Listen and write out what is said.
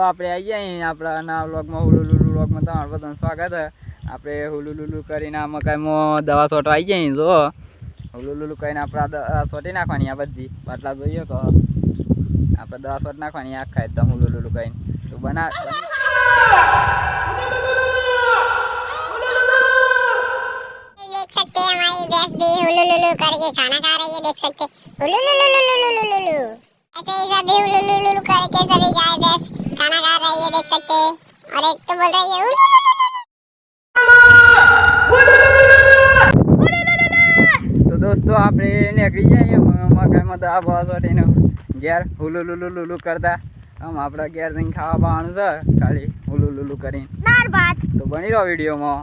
આપણે આવી ગયા આપણા વ્લોગમાં હુલુલુલુ વ્લોગમાં તમારું બધાનું સ્વાગત છે. આપણે હુલુલુલુ કરીને આ મકાઈમાં દવા છોટવા આવી ગયા જો હુલુલુલુ કરીને આપણે દવા છોટી નાખવાની આ બધી બાટલા જોઈએ તો આપણે દવા છોટ નાખવાની આખા એકદમ હુલુલુલુ કરીને તો બના देख सकते हैं हमारी भैंस भी हुलुलुलु करके खाना खा रही है. देख सकते हुलुलुलुलुलुलुलु ऐसे ही सभी हुलुलुलु करके सभी गाय भैंस खाना खा रही है. देख सकते हैं और एक तो बोल रही है તો દોસ્તો આપણે નીકળી જઈએ મકાઈમાં દવા બવા છોટીને ઘેર હુલુલુલુ કરતા આમ આપણે ઘેર જઈને ખાવા પાવાનું છે ખાલી હુલુલુલુ કરીને दाल भात. તો બની રહ્યો વિડીયોમાં.